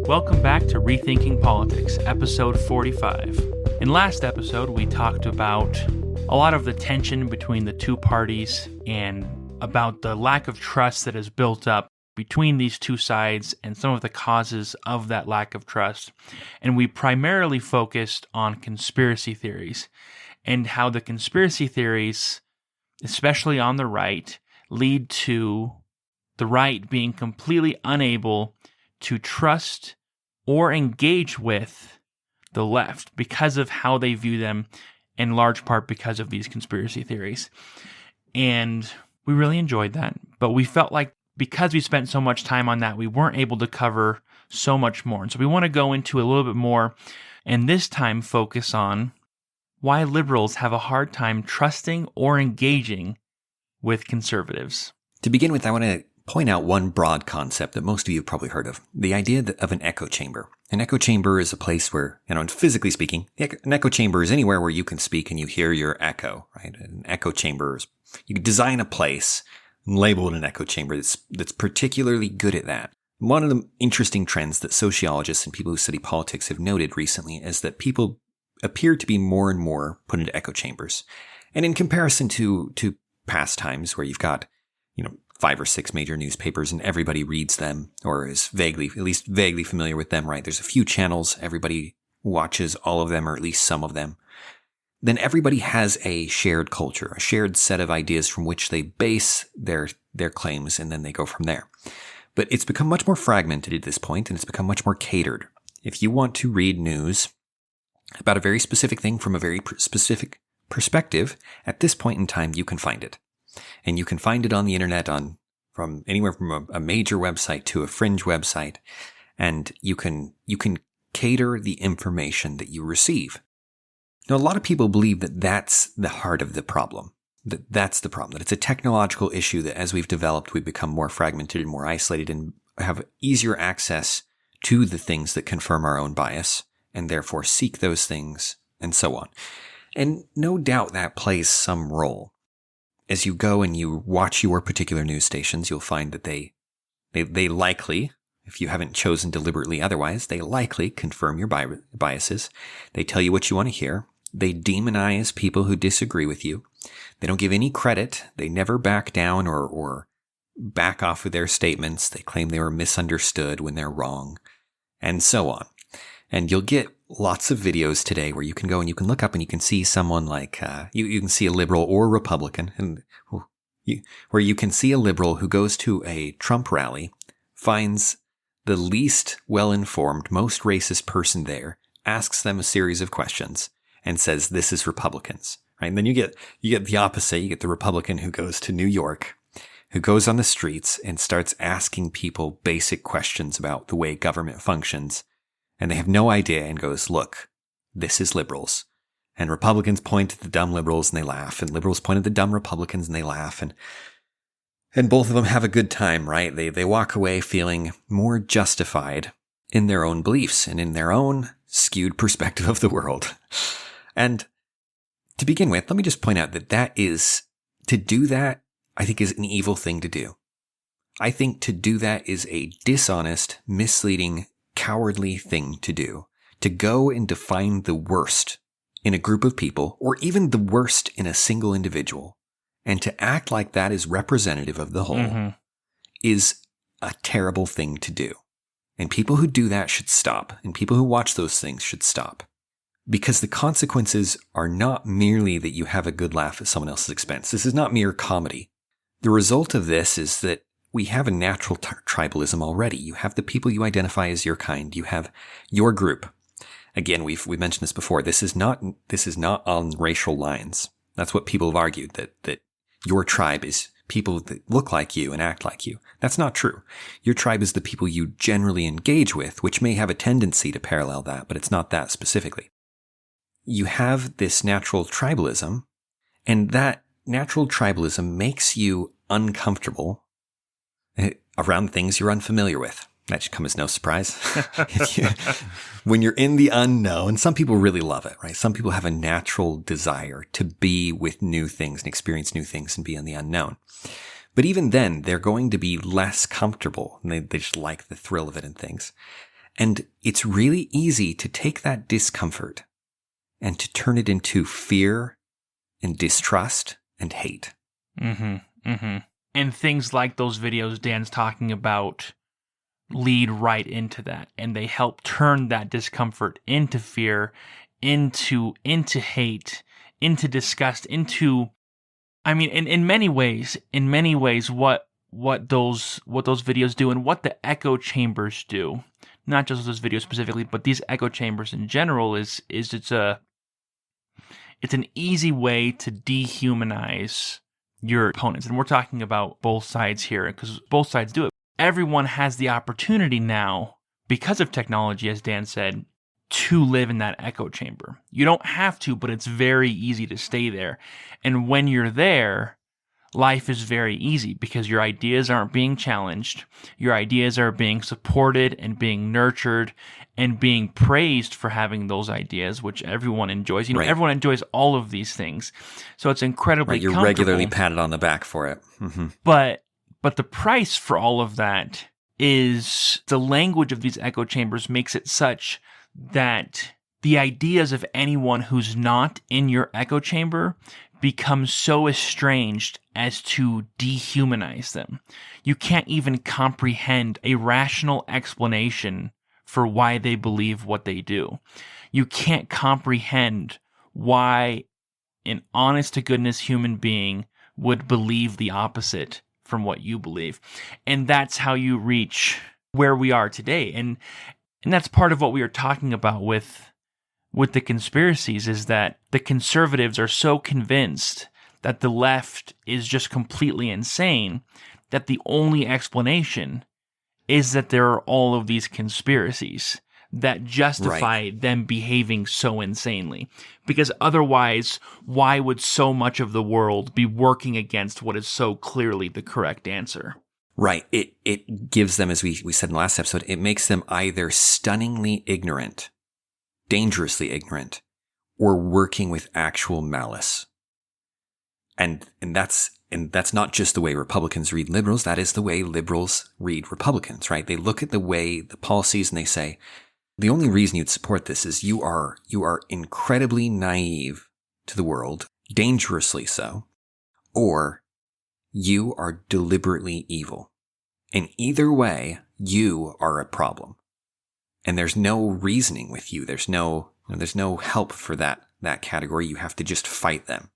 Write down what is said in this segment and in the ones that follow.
Welcome back to Rethinking Politics, episode 45. In last episode, we talked about a lot of the tension between the two parties and about the lack of trust that has built up between these two sides and some of the causes of that lack of trust. And we primarily focused on conspiracy theories and how the conspiracy theories, especially on the right, lead to the right being completely unable to trust or engage with the left because of how they view them, in large part because of these conspiracy theories. And we really enjoyed that, but we felt like because we spent so much time on that, we weren't able to cover so much more. And so we want to go into a little bit more, and this time focus on why liberals have a hard time trusting or engaging with conservatives. To begin with, I want to point out one broad concept that most of you have probably heard of, the idea of an echo chamber. An echo chamber is a place where, and physically speaking, an echo chamber is anywhere where you can speak and you hear your echo, right? An echo chamber is, you could design a place and label it an echo chamber that's particularly good at that. One of the interesting trends that sociologists and people who study politics have noted recently is that people appear to be more and more put into echo chambers. And in comparison to past times where you've got, 5 or 6 major newspapers and everybody reads them or is at least vaguely familiar with them, right? There's a few channels, everybody watches all of them or at least some of them. Then everybody has a shared culture, a shared set of ideas from which they base their claims, and then they go from there. But it's become much more fragmented at this point, and it's become much more catered. If you want to read news about a very specific thing from a very specific perspective, at this point in time, you can find it. And you can find it on the internet from anywhere from a major website to a fringe website. And you can cater the information that you receive. Now, a lot of people believe that that's the heart of the problem. That's the problem, that it's a technological issue that as we've developed, we've become more fragmented and more isolated and have easier access to the things that confirm our own bias and therefore seek those things and so on. And no doubt that plays some role. As you go and you watch your particular news stations, you'll find that they likely, if you haven't chosen deliberately otherwise, they likely confirm your biases. They tell you what you want to hear. They demonize people who disagree with you. They don't give any credit. They never back down or back off of their statements. They claim they were misunderstood when they're wrong, and so on. And you'll get lots of videos today where you can go and you can look up and you can see someone like, you can see a liberal or Republican, and where you can see a liberal who goes to a Trump rally, finds the least well-informed, most racist person there, asks them a series of questions, and says, "This is Republicans," right? And then you get the opposite. You get the Republican who goes to New York, who goes on the streets and starts asking people basic questions about the way government functions. And they have no idea and goes, "Look, this is liberals." And Republicans point at the dumb liberals and they laugh. And liberals point at the dumb Republicans and they laugh. And both of them have a good time, right? They walk away feeling more justified in their own beliefs and in their own skewed perspective of the world. And to begin with, let me just point out to do that, I think is an evil thing to do. I think to do that is a dishonest, misleading, cowardly thing to do. To go and define the worst in a group of people, or even the worst in a single individual, and to act like that is representative of the whole, is a terrible thing to do. And people who do that should stop, and people who watch those things should stop. Because the consequences are not merely that you have a good laugh at someone else's expense. This is not mere comedy. The result of this is that we have a natural tribalism already. You have the people you identify as your kind. You have your group. Again, we've mentioned this before. This is not on racial lines. That's what people have argued, that your tribe is people that look like you and act like you. That's not true. Your tribe is the people you generally engage with, which may have a tendency to parallel that, but it's not that specifically. You have this natural tribalism, and that natural tribalism makes you uncomfortable around things you're unfamiliar with. That should come as no surprise. When you're in the unknown, some people really love it, right? Some people have a natural desire to be with new things and experience new things and be in the unknown. But even then, they're going to be less comfortable, and they just like the thrill of it and things. And it's really easy to take that discomfort and to turn it into fear and distrust and hate. And things like those videos Dan's talking about lead right into that, and they help turn that discomfort into fear, into hate, into disgust, into, I mean, in many ways, what those videos do and what the echo chambers do, not just those videos specifically, but these echo chambers in general, is it's an easy way to dehumanize your opponents. And we're talking about both sides here, because both sides do it. Everyone has the opportunity now, because of technology, as Dan said, to live in that echo chamber. You don't have to, but it's very easy to stay there. And when you're there, life is very easy because your ideas aren't being challenged. Your ideas are being supported and being nurtured and being praised for having those ideas, which everyone enjoys. Right. Everyone enjoys all of these things. So it's incredibly Right, you're comfortable. regularly patted on the back for it. But the price for all of that is the language of these echo chambers makes it such that the ideas of anyone who's not in your echo chamber become so estranged as to dehumanize them. You can't even comprehend a rational explanation for why they believe what they do. You can't comprehend why an honest-to-goodness human being would believe the opposite from what you believe. And that's how you reach where we are today. And that's part of what we are talking about with the conspiracies, is that the conservatives are so convinced that the left is just completely insane that the only explanation is that there are all of these conspiracies that justify them behaving so insanely. Because otherwise, why would so much of the world be working against what is so clearly the correct answer? Right. It gives them, as we said in the last episode, it makes them either stunningly ignorant, dangerously ignorant, or working with actual malice. And that's not just the way Republicans read liberals. That is the way liberals read Republicans, right? They look at the policies and they say, the only reason you'd support this is you are incredibly naive to the world, dangerously so, or you are deliberately evil. And either way, you are a problem. And there's no reasoning with you. There's no help for that category. You have to just fight them.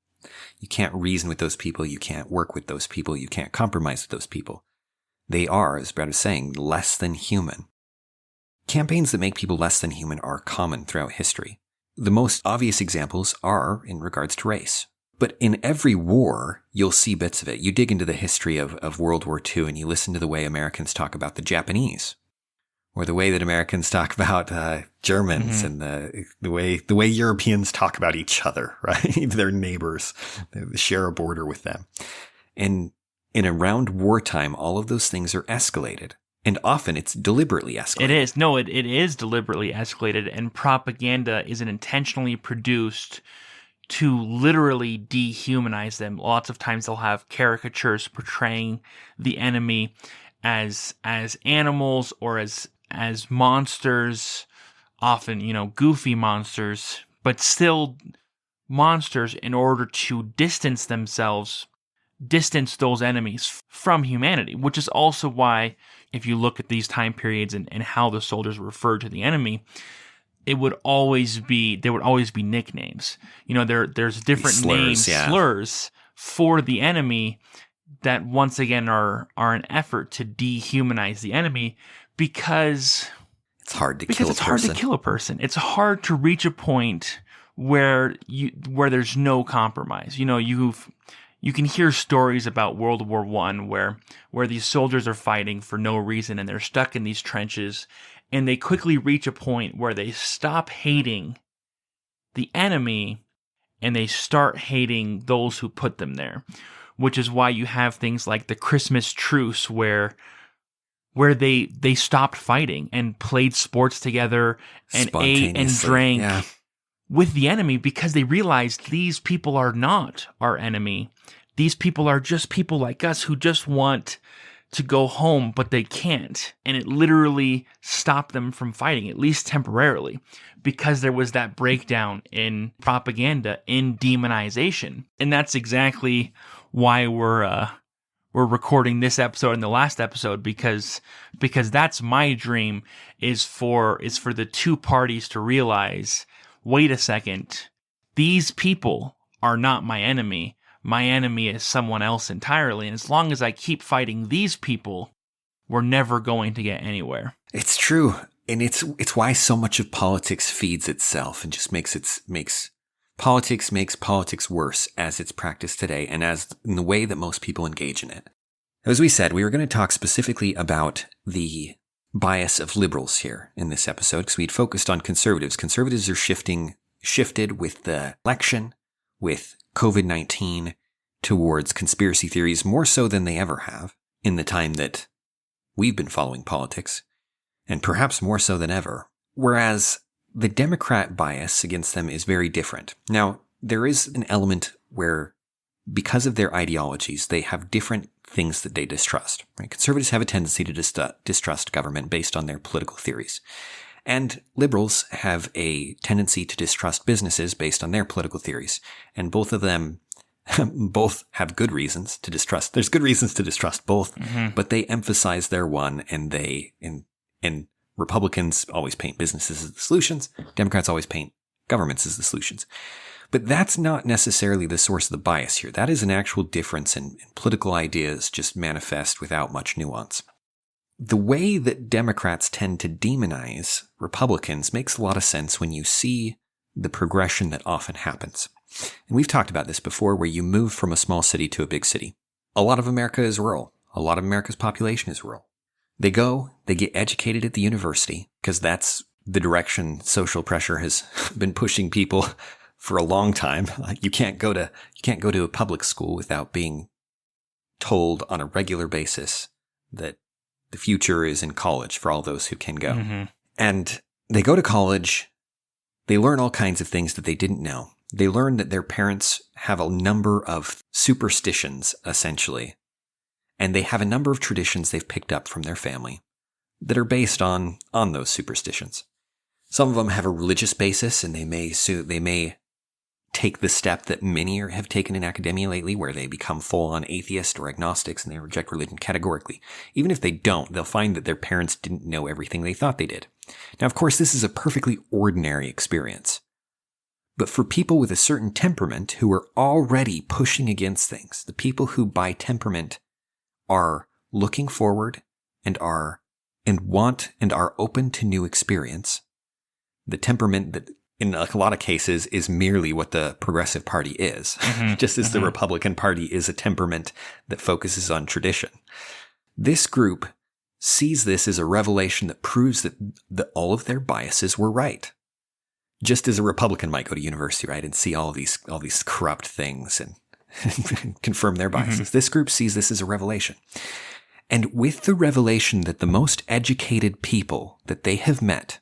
You can't reason with those people. You can't work with those people. You can't compromise with those people. They are, as Brad was saying, less than human. Campaigns that make people less than human are common throughout history. The most obvious examples are in regards to race. But in every war, you'll see bits of it. You dig into the history of World War II and you listen to the way Americans talk about the Japanese, or the way that Americans talk about Germans, and the way Europeans talk about each other, right? Their neighbors, they share a border with them. And in around wartime, all of those things are escalated. And often it's deliberately escalated. It is. No, it is deliberately escalated, and propaganda isn't intentionally produced to literally dehumanize them. Lots of times they'll have caricatures portraying the enemy as animals or as monsters, often, goofy monsters, but still monsters, in order to distance those enemies from humanity, which is also why, if you look at these time periods and how the soldiers referred to the enemy, there would always be nicknames. There's different slurs for the enemy that once again are an effort to dehumanize the enemy, because it's hard to kill a person. It's hard to reach a point where there's no compromise. You can hear stories about World War I where these soldiers are fighting for no reason and they're stuck in these trenches, and they quickly reach a point where they stop hating the enemy and they start hating those who put them there, which is why you have things like the Christmas truce where they stopped fighting and played sports together and ate and drank with the enemy, because they realized these people are not our enemy. These people are just people like us who just want to go home, but they can't. And it literally stopped them from fighting, at least temporarily, because there was that breakdown in propaganda, in demonization. And that's exactly why we're recording this episode and the last episode, because that's my dream, is for the two parties to realize, wait a second, these people are not my enemy. My enemy is someone else entirely. And as long as I keep fighting these people, we're never going to get anywhere. It's true. And it's why so much of politics feeds itself and just makes politics worse as it's practiced today and as in the way that most people engage in it. As we said, we were going to talk specifically about the bias of liberals here in this episode because we'd focused on conservatives. Conservatives are shifted with the election, with COVID-19, towards conspiracy theories more so than they ever have in the time that we've been following politics, and perhaps more so than ever. Whereas the Democrat bias against them is very different. Now, there is an element where, because of their ideologies, they have different things that they distrust. Right? Conservatives have a tendency to distrust government based on their political theories. And liberals have a tendency to distrust businesses based on their political theories. And both of them both have good reasons to distrust. There's good reasons to distrust both, but they emphasize their one, and and Republicans always paint businesses as the solutions. Democrats always paint governments as the solutions. But that's not necessarily the source of the bias here. That is an actual difference in political ideas just manifest without much nuance. The way that Democrats tend to demonize Republicans makes a lot of sense when you see the progression that often happens. And we've talked about this before, where you move from a small city to a big city. A lot of America is rural. A lot of America's population is rural. They get educated at the university, because that's the direction social pressure has been pushing people for a long time. Like you can't go to a public school without being told on a regular basis that the future is in college for all those who can go. And they go to college. They learn all kinds of things that they didn't know. They learn that their parents have a number of superstitions, essentially. And they have a number of traditions they've picked up from their family that are based on those superstitions. Some of them have a religious basis, and they may take the step that many have taken in academia lately, where they become full-on atheists or agnostics and they reject religion categorically. Even if they don't, they'll find that their parents didn't know everything they thought they did. Now, of course, this is a perfectly ordinary experience. But for people with a certain temperament who are already pushing against things, the people who by temperament are looking forward and are open to new experience, the temperament that in a lot of cases is merely what the Progressive Party is, just as the Republican Party is a temperament that focuses on tradition. This group sees this as a revelation that proves that all of their biases were right. Just as a Republican might go to university, right, and see all these corrupt things and confirm their biases. This group sees this as a revelation. And with the revelation that the most educated people that they have met,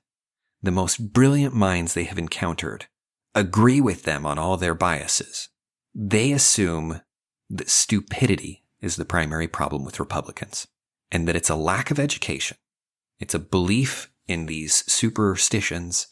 the most brilliant minds they have encountered, agree with them on all their biases, they assume that stupidity is the primary problem with Republicans, and that it's a lack of education. It's a belief in these superstitions,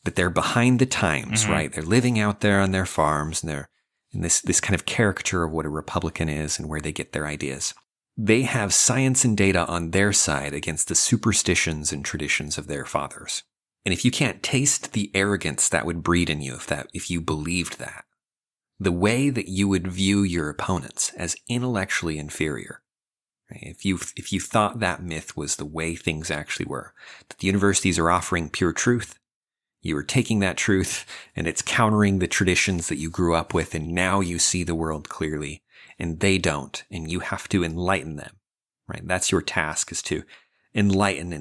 that they're behind the times, right? They're living out there on their farms, and they're in this kind of caricature of what a Republican is and where they get their ideas. They have science and data on their side against the superstitions and traditions of their fathers. And if you can't taste the arrogance that would breed in you if you believed that, the way that you would view your opponents as intellectually inferior, right? If you thought that myth was the way things actually were, that the universities are offering pure truth, you are taking that truth and it's countering the traditions that you grew up with, and now you see the world clearly and they don't, and you have to enlighten them, right? That's your task, is to enlighten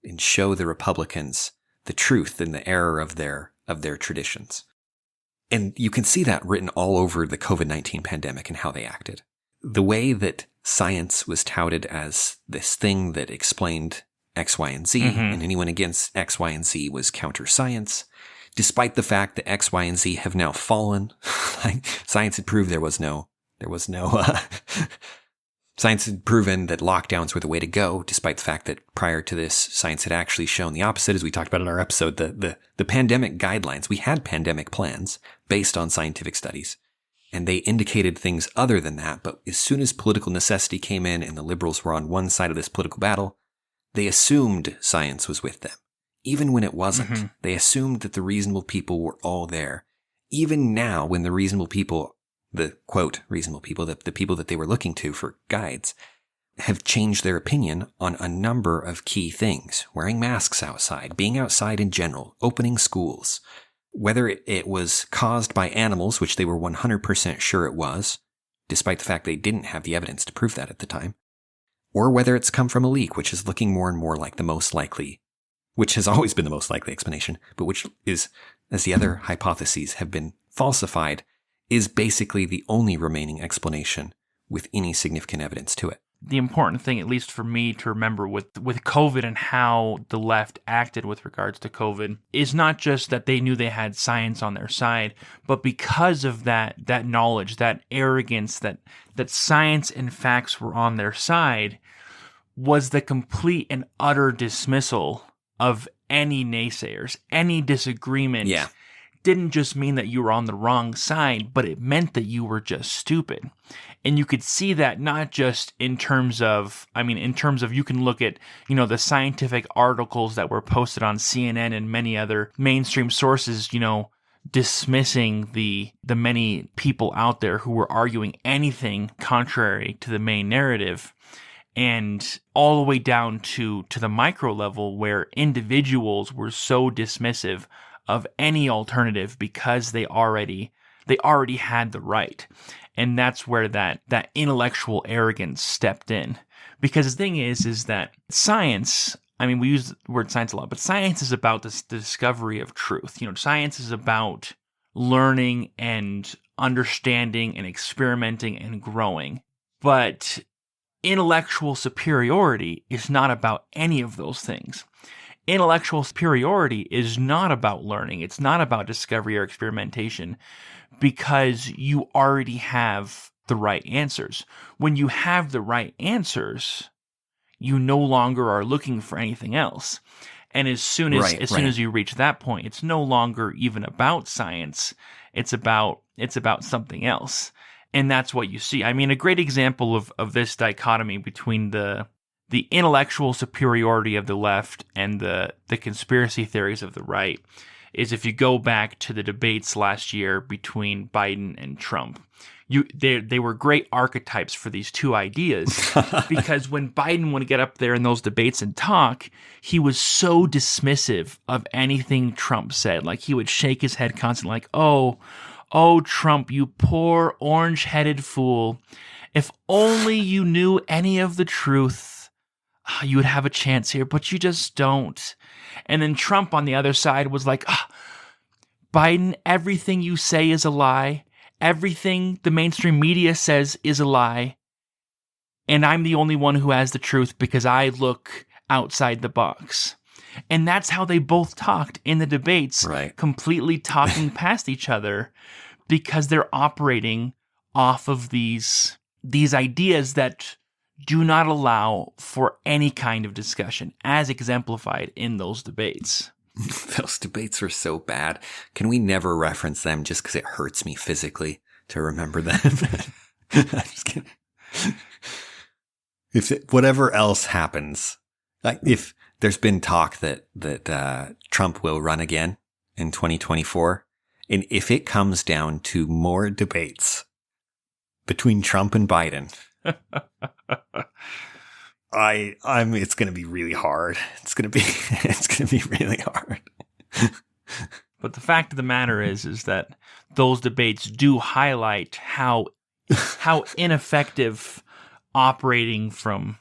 and show the Republicans the truth and the error of their traditions. And you can see that written all over the COVID-19 pandemic and how they acted. The way that science was touted as this thing that explained X, Y, and Z, and anyone against X, Y, and Z was counter-science, despite the fact that X, Y, and Z have now fallen. Like, science had proved there was no Science had proven that lockdowns were the way to go, despite the fact that prior to this, science had actually shown the opposite, as we talked about in our episode, the pandemic guidelines. We had pandemic plans based on scientific studies, and they indicated things other than that. But as soon as political necessity came in and the liberals were on one side of this political battle, they assumed science was with them. Even when it wasn't, Mm-hmm. they assumed that the reasonable people were all there. Even now, when the reasonable people, the quote reasonable people, the people that they were looking to for guides, have changed their opinion on a number of key things. Wearing masks outside, being outside in general, opening schools. Whether it was caused by animals, which they were 100% sure it was, despite the fact they didn't have the evidence to prove that at the time, or whether it's come from a leak, which is looking more and more like the most likely, which has always been the most likely explanation, but which is, as the other hypotheses have been falsified, is basically the only remaining explanation with any significant evidence to it. The important thing, at least for me to remember with COVID and how the left acted with regards to COVID, is not just that they knew they had science on their side, but because of that knowledge, that arrogance, that science and facts were on their side, was the complete and utter dismissal of any naysayers, any disagreement. Yeah. Didn't just mean that you were on the wrong side, but it meant that you were just stupid. And you could see that not just in terms of you can look at, the scientific articles that were posted on CNN and many other mainstream sources, dismissing the many people out there who were arguing anything contrary to the main narrative. And all the way down to the micro level where individuals were so dismissive of any alternative because they already had the right. And that's where that intellectual arrogance stepped in. Because the thing is that science, we use the word science a lot, but science is about the discovery of truth. Science is about learning and understanding and experimenting and growing. But intellectual superiority is not about any of those things. Intellectual superiority is not about learning. It's not about discovery or experimentation, because you already have the right answers. When you have the right answers, you no longer are looking for anything else. And as soon as you reach that point, it's no longer even about science. It's about something else. And that's what you see. A great example of this dichotomy between the intellectual superiority of the left and the conspiracy theories of the right is if you go back to the debates last year between Biden and Trump. They were great archetypes for these two ideas, because when Biden would get up there in those debates and talk, he was so dismissive of anything Trump said. Like, he would shake his head constantly like, oh, Trump, you poor orange-headed fool. If only you knew any of the truth, you would have a chance here, but you just don't. And then Trump on the other side was like, Biden, everything you say is a lie. Everything the mainstream media says is a lie. And I'm the only one who has the truth because I look outside the box. And that's how they both talked in the debates, right. Completely talking past each other, because they're operating off of these ideas that do not allow for any kind of discussion, as exemplified in those debates. Those debates were so bad. Can we never reference them just because it hurts me physically to remember them? I'm just kidding. Whatever else happens, like if there's been talk that Trump will run again in 2024, and if it comes down to more debates between Trump and Biden, it's going to be really hard. It's going to be really hard. But the fact of the matter is that those debates do highlight how ineffective operating from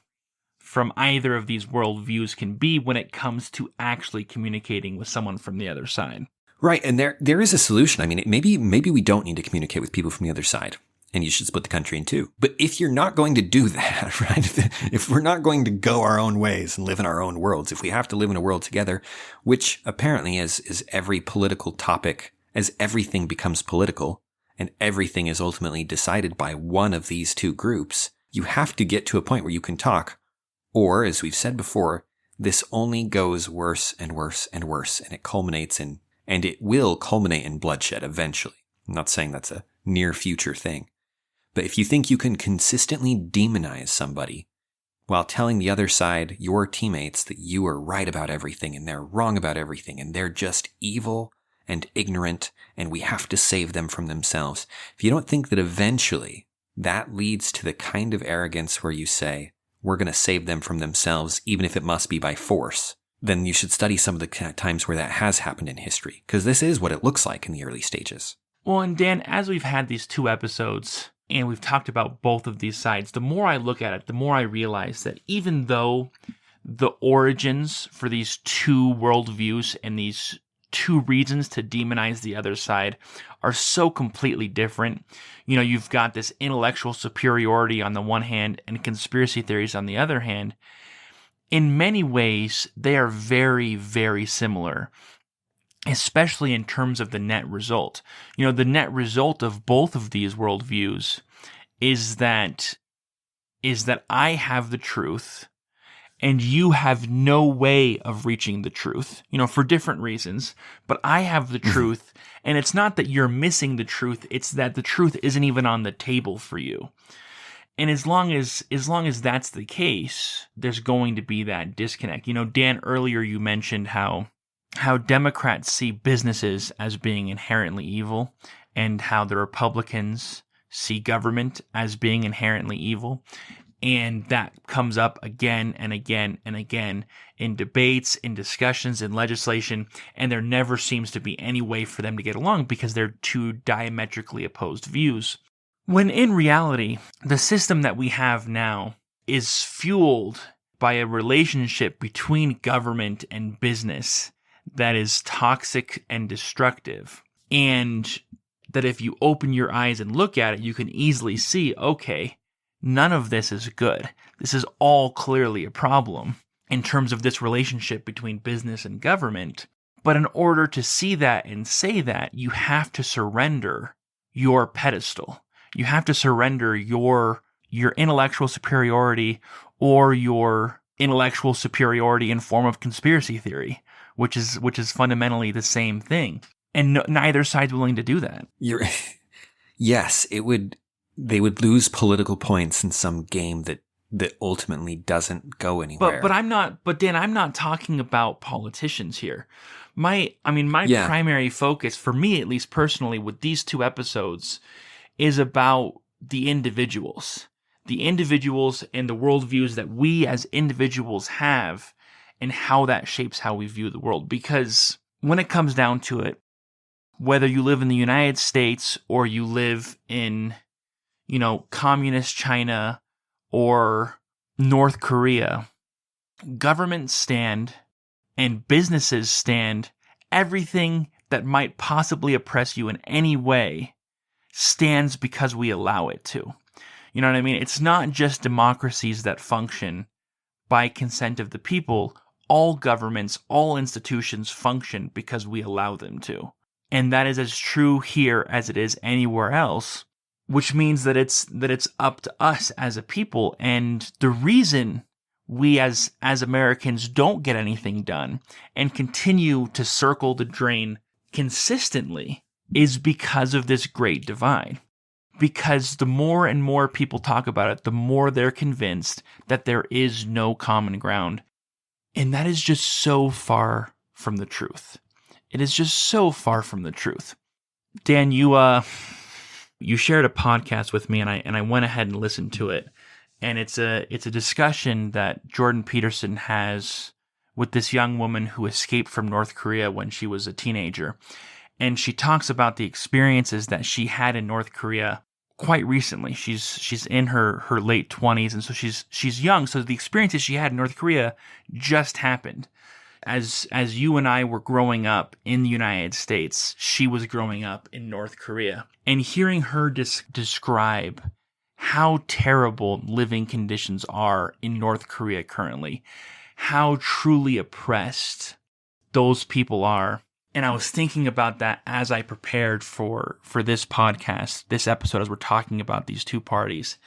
either of these worldviews can be when it comes to actually communicating with someone from the other side. Right, and there is a solution. Maybe we don't need to communicate with people from the other side, and you should split the country in two. But if you're not going to do that, right? If we're not going to go our own ways and live in our own worlds, if we have to live in a world together, which apparently is every political topic, as everything becomes political and everything is ultimately decided by one of these two groups, You have to get to a point where you can talk, or, as we've said before, this only goes worse and worse and worse, and it will culminate in bloodshed eventually. I'm not saying that's a near future thing. But if you think you can consistently demonize somebody while telling the other side, your teammates, that you are right about everything and they're wrong about everything and they're just evil and ignorant and we have to save them from themselves, if you don't think that eventually that leads to the kind of arrogance where you say, we're going to save them from themselves, even if it must be by force, then you should study some of the times where that has happened in history, because this is what it looks like in the early stages. Well, and Dan, as we've had these 2 episodes and we've talked about both of these sides, the more I look at it, the more I realize that even though the origins for these 2 worldviews and these 2 reasons to demonize the other side are so completely different. You've got this intellectual superiority on the one hand and conspiracy theories on the other hand. In many ways, they are very, very similar, especially in terms of the net result. The net result of both of these worldviews is that I have the truth and you have no way of reaching the truth, for different reasons, but I have the truth, and it's not that you're missing the truth, it's that the truth isn't even on the table for you. And as long as that's the case, there's going to be that disconnect. Dan, earlier you mentioned how Democrats see businesses as being inherently evil and how the Republicans see government as being inherently evil. And that comes up again and again and again in debates, in discussions, in legislation, and there never seems to be any way for them to get along because they're 2 diametrically opposed views. When in reality, the system that we have now is fueled by a relationship between government and business that is toxic and destructive. And that if you open your eyes and look at it, you can easily see, okay, none of this is good. This is all clearly a problem in terms of this relationship between business and government. But in order to see that and say that, you have to surrender your pedestal. You have to surrender your intellectual superiority or your intellectual superiority in form of conspiracy theory, which is fundamentally the same thing. And neither side's willing to do that. Yes, they would lose political points in some game that ultimately doesn't go anywhere. But Dan, I'm not talking about politicians here. My primary focus, for me at least personally, with these 2 episodes is about the individuals and the worldviews that we as individuals have and how that shapes how we view the world. Because when it comes down to it, whether you live in the United States or you live in, communist China or North Korea, governments stand and businesses stand. Everything that might possibly oppress you in any way stands because we allow it to. You know what I mean? It's not just democracies that function by consent of the people. All governments, all institutions function because we allow them to. And that is as true here as it is anywhere else, which means that it's up to us as a people. And the reason we as Americans don't get anything done and continue to circle the drain consistently is because of this great divide. Because the more and more people talk about it, the more they're convinced that there is no common ground. And that is just so far from the truth. It is just so far from the truth. Dan, you shared a podcast with me, and I went ahead and listened to it. And it's a discussion that Jordan Peterson has with this young woman who escaped from North Korea when she was a teenager. And she talks about the experiences that she had in North Korea quite recently. She's in her late 20s, and so she's young. So the experiences she had in North Korea just happened. As you and I were growing up in the United States, she was growing up in North Korea. And hearing her describe how terrible living conditions are in North Korea currently, how truly oppressed those people are. And I was thinking about that as I prepared for this podcast, this episode, as we're talking about these 2 parties.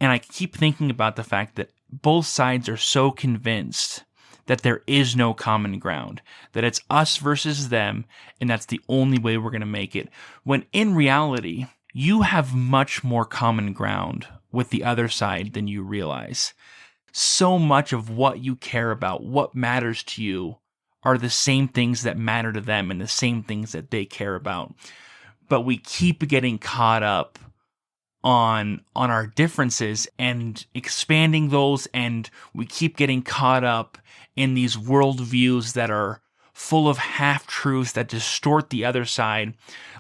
And I keep thinking about the fact that both sides are so convinced that there is no common ground, that it's us versus them, and that's the only way we're going to make it. When in reality, you have much more common ground with the other side than you realize. So much of what you care about, what matters to you, are the same things that matter to them and the same things that they care about. But we keep getting caught up on our differences and expanding those, and we keep getting caught up in these worldviews that are full of half-truths that distort the other side,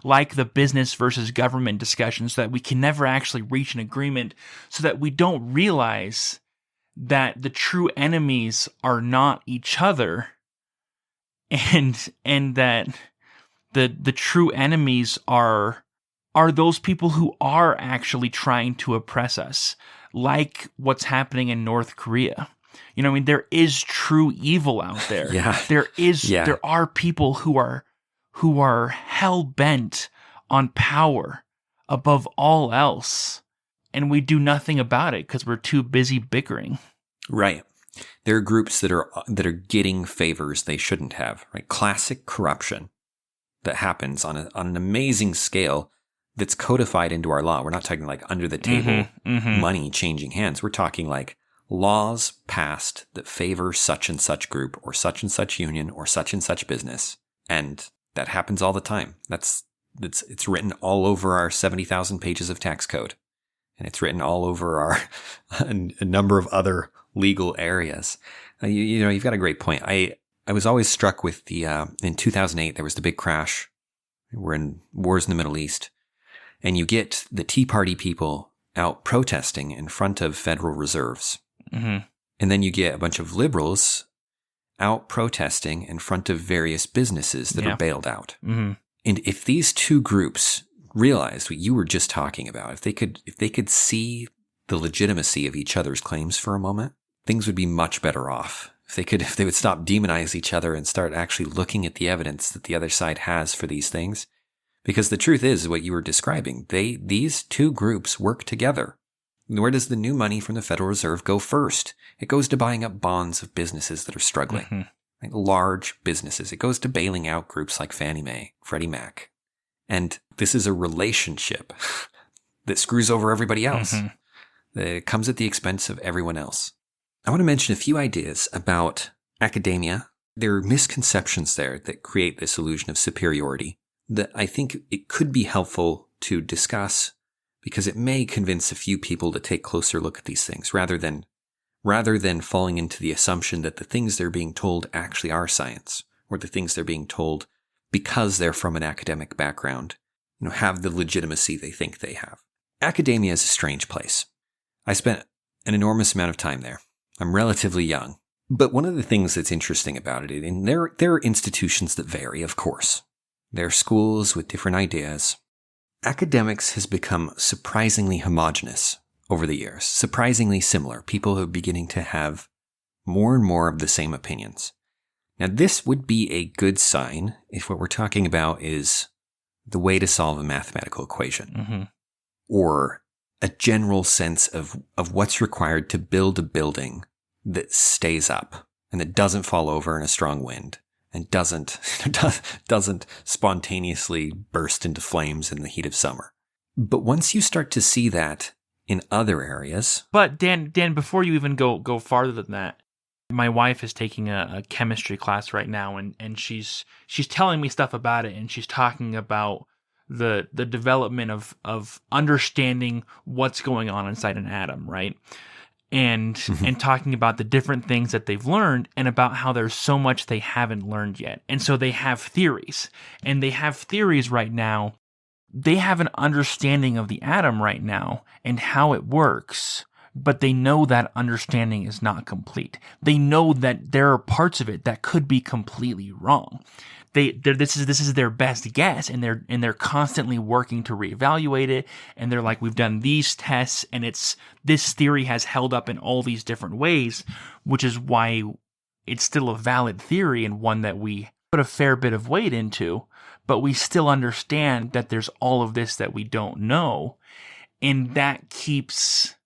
like the business versus government discussions, so that we can never actually reach an agreement, so that we don't realize that the true enemies are not each other, and that the true enemies are those people who are actually trying to oppress us, like what's happening in North Korea. You know, I mean, there is true evil out there. Yeah. There are people who are hell bent on power above all else, and we do nothing about it because we're too busy bickering. Right. There are groups that are getting favors they shouldn't have. Right. Classic corruption that happens on an amazing scale that's codified into our law. We're not talking like under the table money changing hands. We're talking like laws passed that favor such and such group or such and such union or such and such business. And that happens all the time. It's written all over our 70,000 pages of tax code. And it's written all over our a number of other legal areas. You've got a great point. I was always struck with in 2008, there was the big crash. We're in wars in the Middle East. And you get the Tea Party people out protesting in front of Federal Reserves. Mm-hmm. And then you get a bunch of liberals out protesting in front of various businesses that are bailed out. Mm-hmm. And if these two groups realized what you were just talking about, if they could see the legitimacy of each other's claims for a moment, things would be much better off. If they would stop demonizing each other and start actually looking at the evidence that the other side has for these things. Because the truth is what you were describing. These two groups work together. Where does the new money from the Federal Reserve go first? It goes to buying up bonds of businesses that are struggling. Like large businesses. It goes to bailing out groups like Fannie Mae, Freddie Mac. And this is a relationship that screws over everybody else. It comes at the expense of everyone else. I want to mention a few ideas about academia. There are misconceptions there that create this illusion of superiority that I think it could be helpful to discuss because it may convince a few people to take a closer look at these things rather than falling into the assumption that the things they're being told actually are science or the things they're being told because they're from an academic background, have the legitimacy they think they have. Academia is a strange place. I spent an enormous amount of time there. I'm relatively young. But one of the things that's interesting about it, and there are institutions that vary, of course. There are schools with different ideas. Academics has become surprisingly homogenous over the years, surprisingly similar. People are beginning to have more and more of the same opinions. Now, this would be a good sign if what we're talking about is the way to solve a mathematical equation or a general sense of what's required to build a building that stays up and that doesn't fall over in a strong wind and doesn't spontaneously burst into flames in the heat of summer. But once you start to see that in other areas... But Dan, before you even go farther than that, my wife is taking a chemistry class right now, and she's telling me stuff about it, and she's talking about the development of understanding what's going on inside an atom, right? And talking about the different things that they've learned and about how there's so much they haven't learned yet. And so they have theories. And they have theories right now. They have an understanding of the atom right now and how it works, but they know that understanding is not complete. They know that there are parts of it that could be completely wrong. This is their best guess, and they're constantly working to reevaluate it. And they're like, we've done these tests, and this theory has held up in all these different ways, which is why it's still a valid theory and one that we put a fair bit of weight into. But we still understand that there's all of this that we don't know, and that keeps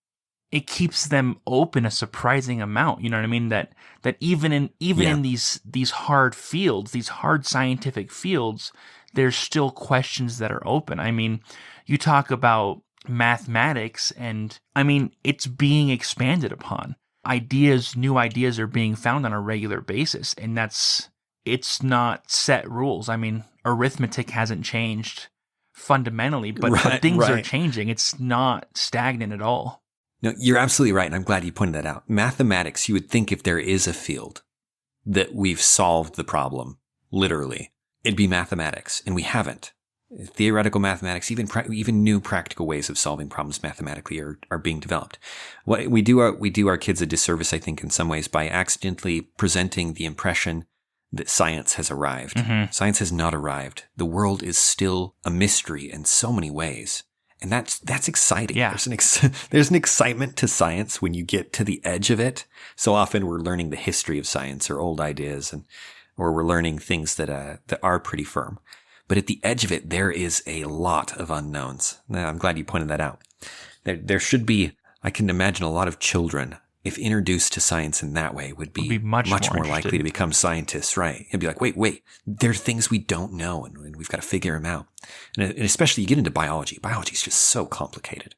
it keeps them open a surprising amount. You know what I mean? That even in these hard fields, these hard scientific fields, there's still questions that are open. I mean, you talk about mathematics, and I mean, it's being expanded upon. New ideas are being found on a regular basis, and it's not set rules. I mean, arithmetic hasn't changed fundamentally, but things are changing. It's not stagnant at all. No, you're absolutely right, and I'm glad you pointed that out. Mathematics, you would think if there is a field that we've solved the problem, literally, it'd be mathematics, and we haven't. Theoretical mathematics, even new practical ways of solving problems mathematically are being developed. We do our kids a disservice, I think, in some ways by accidentally presenting the impression that science has arrived. Mm-hmm. Science has not arrived. The world is still a mystery in so many ways. And that's exciting. Yeah. There's an excitement to science when you get to the edge of it. So often we're learning the history of science or old ideas, or we're learning things that are pretty firm. But at the edge of it, there is a lot of unknowns. Now, I'm glad you pointed that out. There should be, I can imagine a lot of children, if introduced to science in that way, would be much more likely to become scientists, right? It'd be like, wait, there are things we don't know, and we've got to figure them out. And especially you get into biology. Biology is just so complicated.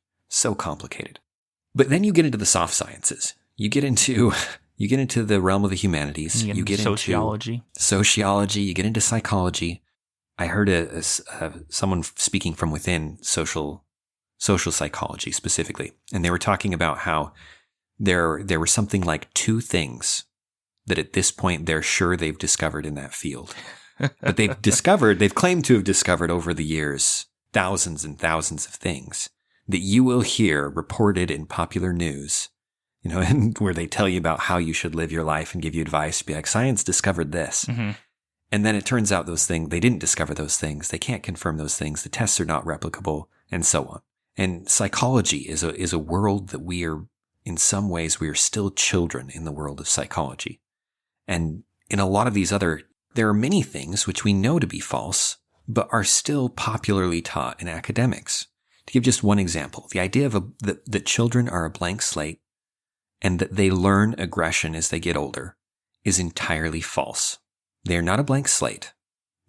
But then you get into the soft sciences. You get into the realm of the humanities. You get into sociology. You get into psychology. I heard someone speaking from within social psychology specifically, and they were talking about how there were something like 2 things that at this point they're sure they've discovered in that field. But they've claimed to have discovered over the years thousands and thousands of things that you will hear reported in popular news, and where they tell you about how you should live your life and give you advice, be like, science discovered this. Mm-hmm. And then it turns out they didn't discover those things. They can't confirm those things. The tests are not replicable, and so on. And psychology is a world that in some ways, we are still children in the world of psychology. And in a lot of these there are many things which we know to be false, but are still popularly taught in academics. To give just one example, the idea that children are a blank slate and that they learn aggression as they get older is entirely false. They are not a blank slate.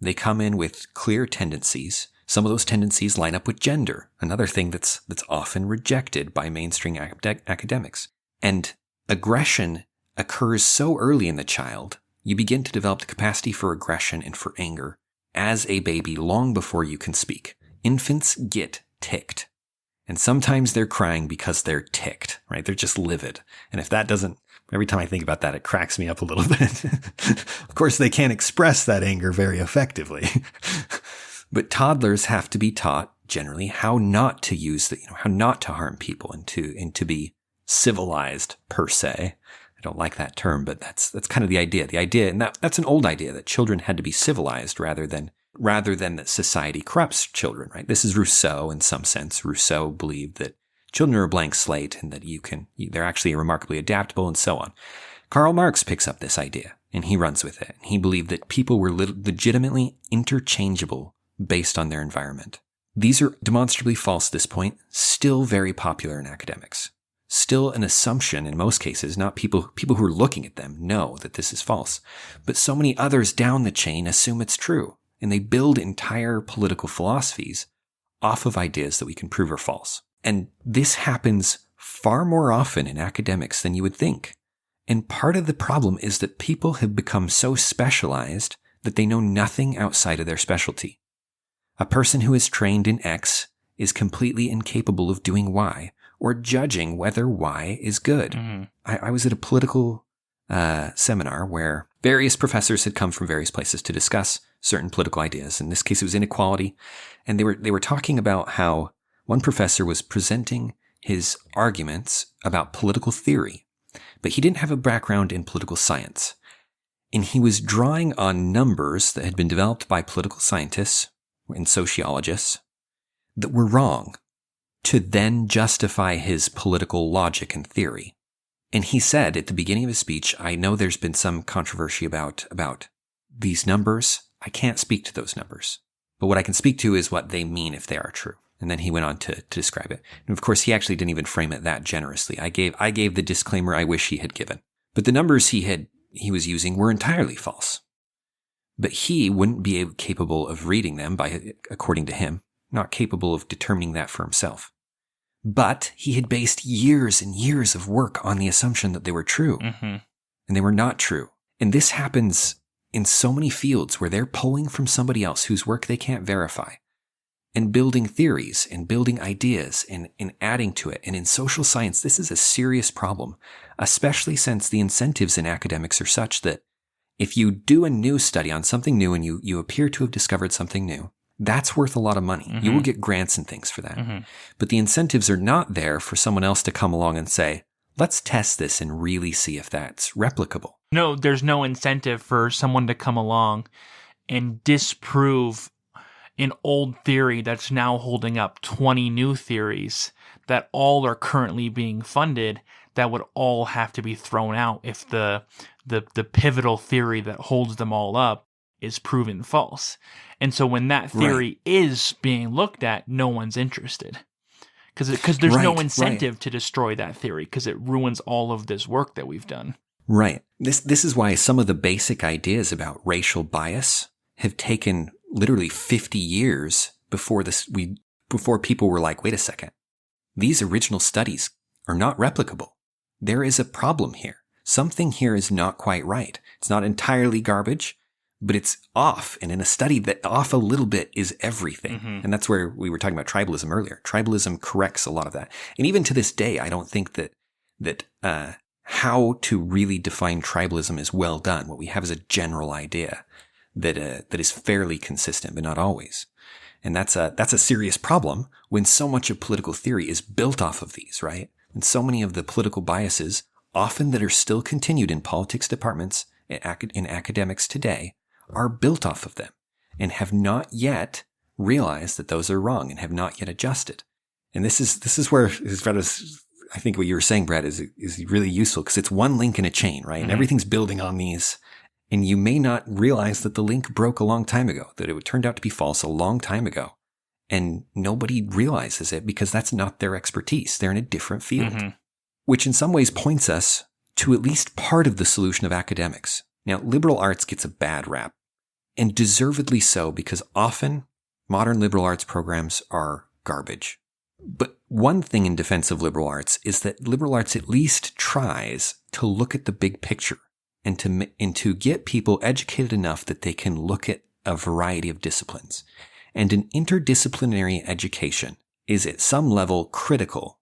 They come in with clear tendencies. Some of those tendencies line up with gender, another thing that's often rejected by mainstream academics. And aggression occurs so early in the child, you begin to develop the capacity for aggression and for anger as a baby long before you can speak. Infants get ticked. And sometimes they're crying because they're ticked, right? They're just livid. And if that doesn't, every time I think about that, it cracks me up a little bit. Of course, they can't express that anger very effectively. But toddlers have to be taught generally how not to how not to harm people and to be civilized per se. I don't like that term, but that's kind of the idea. The idea, and that's an old idea, that children had to be civilized rather than that society corrupts children, right? This is Rousseau in some sense. Rousseau believed that children are a blank slate and that they're actually remarkably adaptable and so on. Karl Marx picks up this idea and he runs with it. He believed that people were legitimately interchangeable based on their environment. These are demonstrably false at this point, still very popular in academics. Still an assumption in most cases, not people who are looking at them know that this is false. But so many others down the chain assume it's true, and they build entire political philosophies off of ideas that we can prove are false. And this happens far more often in academics than you would think. And part of the problem is that people have become so specialized that they know nothing outside of their specialty. A person who is trained in X is completely incapable of doing Y or judging whether Y is good. Mm-hmm. I was at a political seminar where various professors had come from various places to discuss certain political ideas. In this case, it was inequality. And they were talking about how one professor was presenting his arguments about political theory, but he didn't have a background in political science. And he was drawing on numbers that had been developed by political scientists and sociologists that were wrong to then justify his political logic and theory. And he said at the beginning of his speech, I know there's been some controversy about these numbers. I can't speak to those numbers. But what I can speak to is what they mean if they are true. And then he went on to describe it. And of course, he actually didn't even frame it that generously. I gave the disclaimer I wish he had given. But the numbers he was using were entirely false. But he wouldn't be capable of reading them according to him, not capable of determining that for himself. But he had based years and years of work on the assumption that they were true. Mm-hmm. And they were not true. And this happens in so many fields where they're pulling from somebody else whose work they can't verify and building theories and building ideas and adding to it. And in social science, this is a serious problem, especially since the incentives in academics are such that if you do a new study on something new and you appear to have discovered something new, that's worth a lot of money. Mm-hmm. You will get grants and things for that. Mm-hmm. But the incentives are not there for someone else to come along and say, let's test this and really see if that's replicable. No, there's no incentive for someone to come along and disprove an old theory that's now holding up 20 new theories that all are currently being funded that would all have to be thrown out if the pivotal theory that holds them all up is proven false. And so when that theory is being looked at, no one's interested. Because there's no incentive to destroy that theory because it ruins all of this work that we've done. Right. This is why some of the basic ideas about racial bias have taken literally 50 years before people were like, wait a second, these original studies are not replicable. There is a problem here. Something here is not quite right. It's not entirely garbage, but it's off. And in a study that off a little bit is everything. Mm-hmm. And that's where we were talking about tribalism earlier. Tribalism corrects a lot of that. And even to this day, I don't think that how to really define tribalism is well done. What we have is a general idea that is fairly consistent, but not always. And that's a serious problem when so much of political theory is built off of these, right? And so many of the political biases, often that are still continued in politics departments, in academics today, are built off of them and have not yet realized that those are wrong and have not yet adjusted. And this is where, I think what you were saying, Brad, is really useful because it's one link in a chain, right? Mm-hmm. And everything's building on these. And you may not realize that the link broke a long time ago, that it turned out to be false a long time ago. And nobody realizes it because that's not their expertise. They're in a different field, mm-hmm. which in some ways points us to at least part of the solution of academics. Now, liberal arts gets a bad rap, and deservedly so, because often modern liberal arts programs are garbage. But one thing in defense of liberal arts is that liberal arts at least tries to look at the big picture and to get people educated enough that they can look at a variety of disciplines. And an interdisciplinary education is at some level critical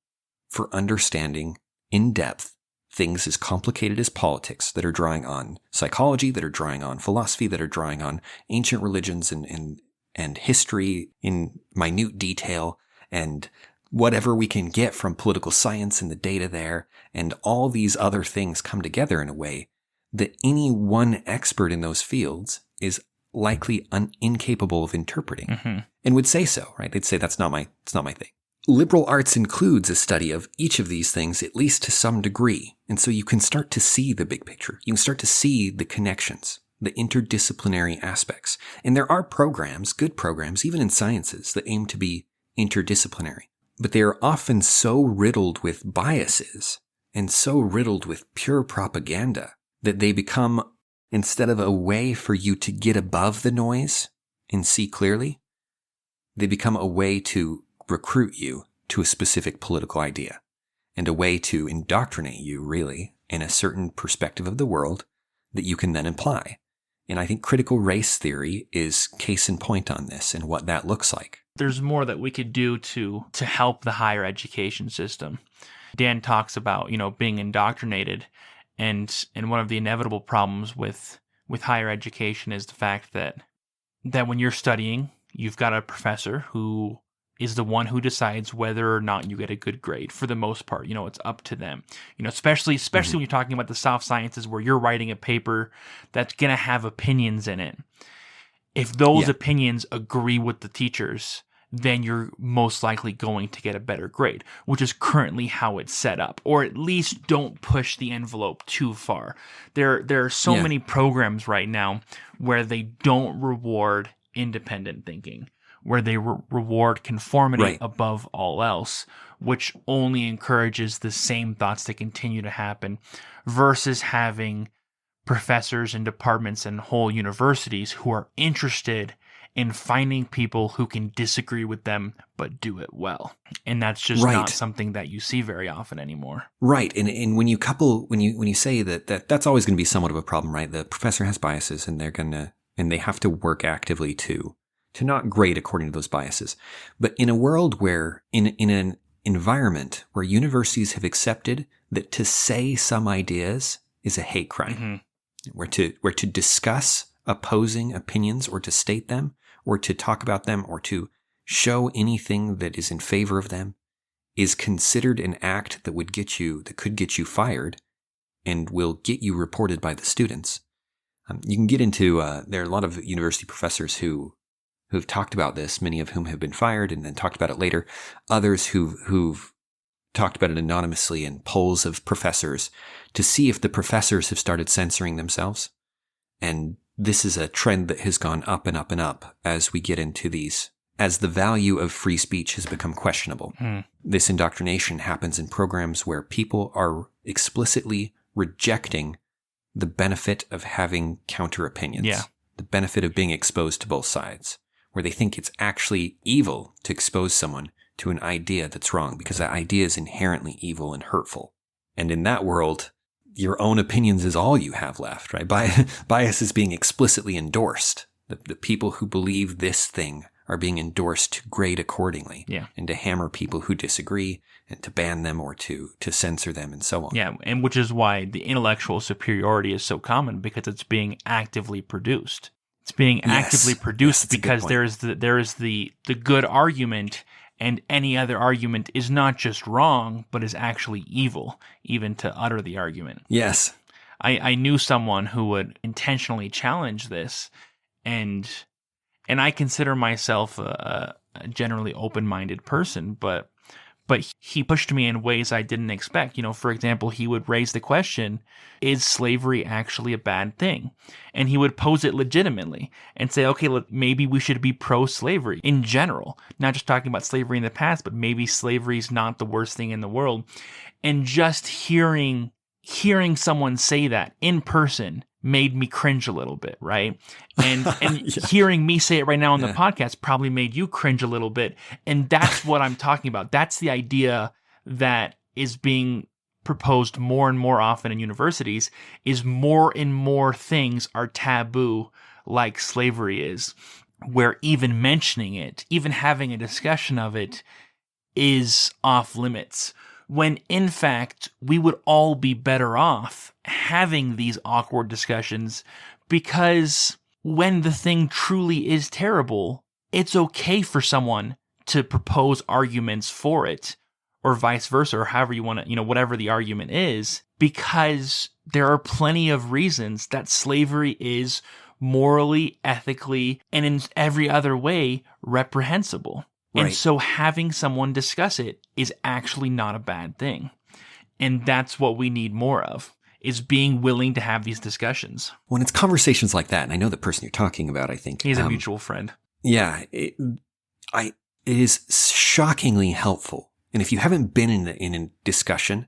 for understanding in depth things as complicated as politics that are drawing on psychology, that are drawing on philosophy, that are drawing on ancient religions and history in minute detail, and whatever we can get from political science and the data there, and all these other things come together in a way that any one expert in those fields is likely incapable of interpreting, mm-hmm. and would say so, right? They'd say it's not my thing. Liberal arts includes a study of each of these things, at least to some degree. And so you can start to see the big picture. You can start to see the connections, the interdisciplinary aspects. And there are programs, good programs, even in sciences, that aim to be interdisciplinary. But they are often so riddled with biases and so riddled with pure propaganda that they become, instead of a way for you to get above the noise and see clearly, they become a way to recruit you to a specific political idea and a way to indoctrinate you, really, in a certain perspective of the world that you can then apply. And I think critical race theory is case in point on this and what that looks like. There's more that we could do to help the higher education system. Dan talks about, being indoctrinated, and one of the inevitable problems with higher education is the fact that when you're studying, you've got a professor who is the one who decides whether or not you get a good grade. For the most part, it's up to them. Especially mm-hmm. when you're talking about the soft sciences where you're writing a paper that's going to have opinions in it. If those opinions agree with the teachers, then you're most likely going to get a better grade, which is currently how it's set up. Or at least don't push the envelope too far. There are so many programs right now where they don't reward independent thinking, where they reward conformity Right. above all else, which only encourages the same thoughts to continue to happen, versus having professors and departments and whole universities who are interested in finding people who can disagree with them but do it well. And that's just Right. not something that you see very often anymore. Right. And when you say that's always going to be somewhat of a problem, right? The professor has biases and they have to work actively to not grade according to those biases. But in a world where, in an environment where universities have accepted that to say some ideas is a hate crime, where to discuss opposing opinions or to state them or to talk about them or to show anything that is in favor of them is considered an act that could get you fired and will get you reported by the students. You can get into, there are a lot of university professors who've talked about this, many of whom have been fired and then talked about it later. Others who've talked about it anonymously in polls of professors to see if the professors have started censoring themselves. And this is a trend that has gone up and up and up as we get into as the value of free speech has become questionable. This indoctrination happens in programs where people are explicitly rejecting the benefit of having counter opinions, the benefit of being exposed to both sides, where they think it's actually evil to expose someone to an idea that's wrong because that idea is inherently evil and hurtful. And in that world, your own opinions is all you have left, right? Bias is being explicitly endorsed. The people who believe this thing are being endorsed to grade accordingly and to hammer people who disagree and to ban them or to censor them and so on. Yeah, and which is why the intellectual superiority is so common, because it's being actively produced. It's being actively produced because there is the good argument, and any other argument is not just wrong, but is actually evil, even to utter the argument. Yes. I knew someone who would intentionally challenge this, and I consider myself a generally open-minded person, but he pushed me in ways I didn't expect. You know, for example, he would raise the question, is slavery actually a bad thing? And he would pose it legitimately and say, okay, look, maybe we should be pro-slavery in general, not just talking about slavery in the past, but maybe slavery is not the worst thing in the world. And just hearing someone say that in person made me cringe a little bit, right? And hearing me say it right now on the podcast probably made you cringe a little bit. And that's what I'm talking about. That's the idea that is being proposed more and more often in universities, is more and more things are taboo, like slavery is, where even mentioning it, even having a discussion of it, is off limits. When in fact, we would all be better off having these awkward discussions, because when the thing truly is terrible, it's okay for someone to propose arguments for it, or vice versa, or however you want to, whatever the argument is, because there are plenty of reasons that slavery is morally, ethically, and in every other way reprehensible. Right. And so having someone discuss it is actually not a bad thing. And that's what we need more of, is being willing to have these discussions. When it's conversations like that, and I know the person you're talking about, I think. He's a mutual friend. Yeah. It is shockingly helpful. And if you haven't been in a discussion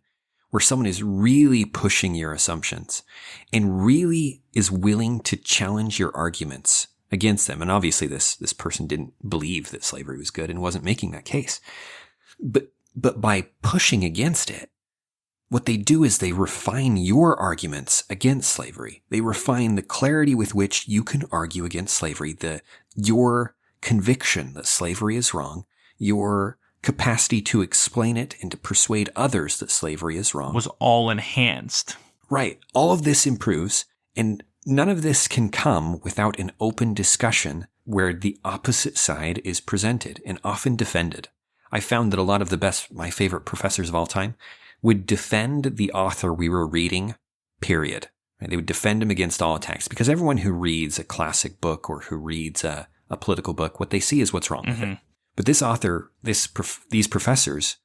where someone is really pushing your assumptions and really is willing to challenge your arguments against them, and obviously this person didn't believe that slavery was good and wasn't making that case, but by pushing against it, what they do is they refine your arguments against slavery. They refine the clarity with which you can argue against slavery, your conviction that slavery is wrong, your capacity to explain it and to persuade others that slavery is wrong was all enhanced. Right. All of this improves, and none of this can come without an open discussion where the opposite side is presented and often defended. I found that a lot of my favorite professors of all time would defend the author we were reading, period. Right? They would defend him against all attacks, because everyone who reads a classic book or who reads a political book, what they see is what's wrong with it. But this author, these professors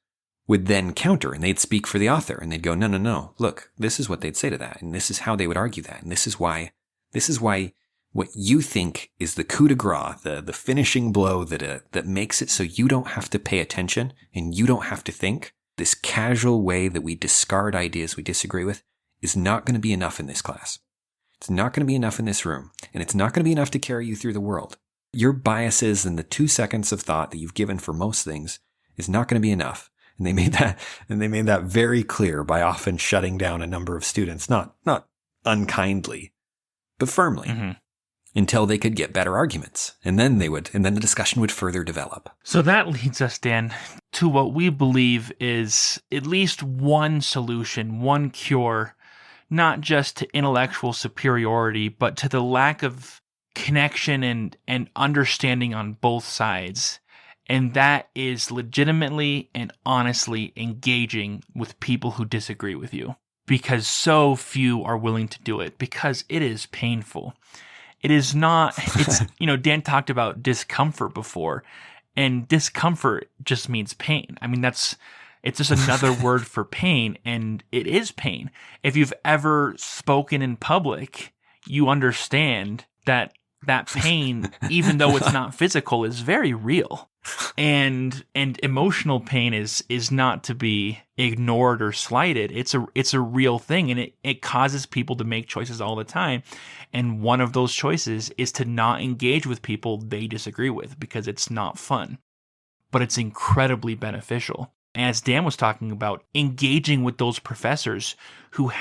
would then counter, and they'd speak for the author, and they'd go, no, look, this is what they'd say to that, and this is how they would argue that, and this is why what you think is the coup de grace, the finishing blow that makes it so you don't have to pay attention and you don't have to think, this casual way that we discard ideas we disagree with, is not going to be enough in this class. It's not going to be enough in this room, and it's not going to be enough to carry you through the world. Your biases and the 2 seconds of thought that you've given for most things is not going to be enough. And they made that very clear by often shutting down a number of students, not unkindly, but firmly, until they could get better arguments. And then the discussion would further develop. So that leads us, Dan, to what we believe is at least one solution, one cure, not just to intellectual superiority, but to the lack of connection and understanding on both sides. And that is legitimately and honestly engaging with people who disagree with you, because so few are willing to do it, because it is painful. It is not, it's, Dan talked about discomfort before, and discomfort just means pain. I mean, it's just another word for pain, and it is pain. If you've ever spoken in public, you understand that pain, even though it's not physical, is very real. And emotional pain is not to be ignored or slighted. It's a real thing, and it causes people to make choices all the time. And one of those choices is to not engage with people they disagree with, because it's not fun. But it's incredibly beneficial. As Dan was talking about, engaging with those professors who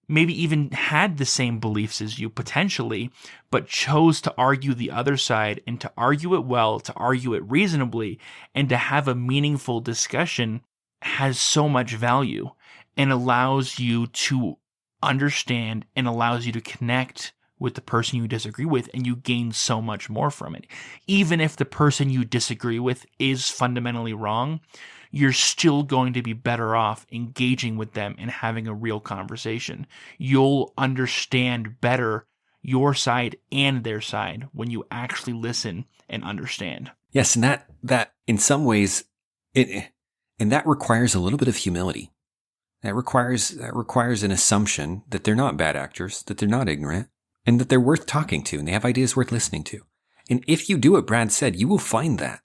maybe even had the same beliefs as you potentially, but chose to argue the other side, and to argue it well, to argue it reasonably, and to have a meaningful discussion has so much value and allows you to understand and allows you to connect with the person you disagree with, and you gain so much more from it. Even if the person you disagree with is fundamentally wrong, you're still going to be better off engaging with them and having a real conversation. You'll understand better your side and their side when you actually listen and understand. Yes, and that in some ways, that requires a little bit of humility. That requires an assumption that they're not bad actors, that they're not ignorant, and that they're worth talking to, and they have ideas worth listening to. And if you do what Brad said, you will find that.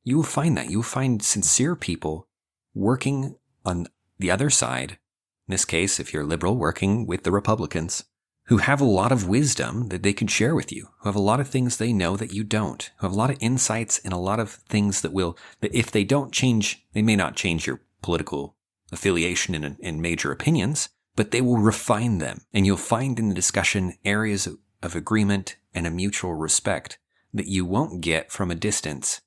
You will find sincere people working on the other side. In this case, if you're liberal, working with the Republicans, who have a lot of wisdom that they can share with you, who have a lot of things they know that you don't, who have a lot of insights and a lot of things that if they don't change, they may not change your political affiliation and major opinions, but they will refine them. And you'll find in the discussion areas of agreement and a mutual respect that you won't get from a distance,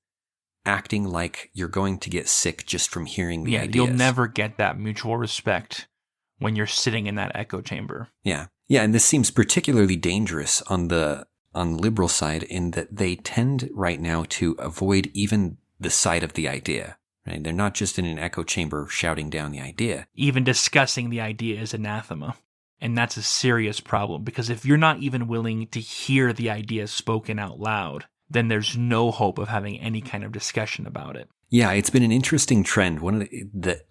acting like you're going to get sick just from hearing the ideas. You'll never get that mutual respect when you're sitting in that echo chamber. Yeah, and this seems particularly dangerous on the liberal side, in that they tend right now to avoid even the side of the idea. Right? They're not just in an echo chamber shouting down the idea. Even discussing the idea is anathema. And that's a serious problem, because if you're not even willing to hear the idea spoken out loud, then there's no hope of having any kind of discussion about it. Yeah, it's been an interesting trend,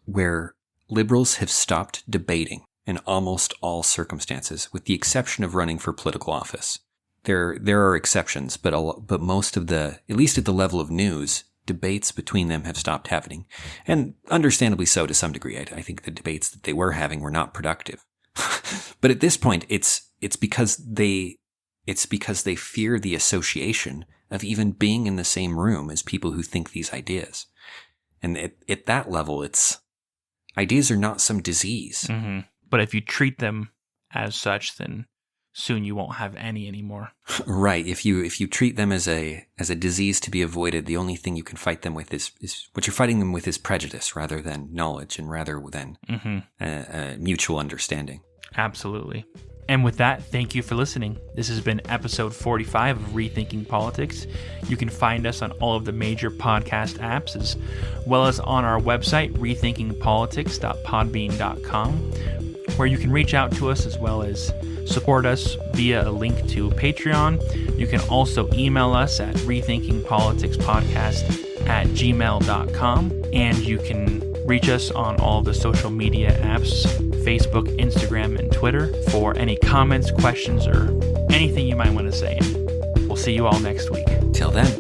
where liberals have stopped debating in almost all circumstances, with the exception of running for political office. There are exceptions, but most of at least at the level of news, debates between them have stopped happening, and understandably so to some degree. I think the debates that they were having were not productive. But at this point, it's because they fear the association of even being in the same room as people who think these ideas. And at that level, ideas are not some disease. Mm-hmm. But if you treat them as such, then soon you won't have any anymore. Right. If you treat them as a disease to be avoided, the only thing you can fight them with is what you're fighting them with is prejudice rather than knowledge, and rather than mutual understanding. Absolutely. And with that, thank you for listening. This has been episode 45 of Rethinking Politics. You can find us on all of the major podcast apps, as well as on our website, rethinkingpolitics.podbean.com, where you can reach out to us as well as support us via a link to Patreon. You can also email us at rethinkingpoliticspodcast@gmail.com, and you can reach us on all the social media apps, Facebook, Instagram, and Twitter, for any comments, questions, or anything you might want to say. We'll see you all next week. Till then.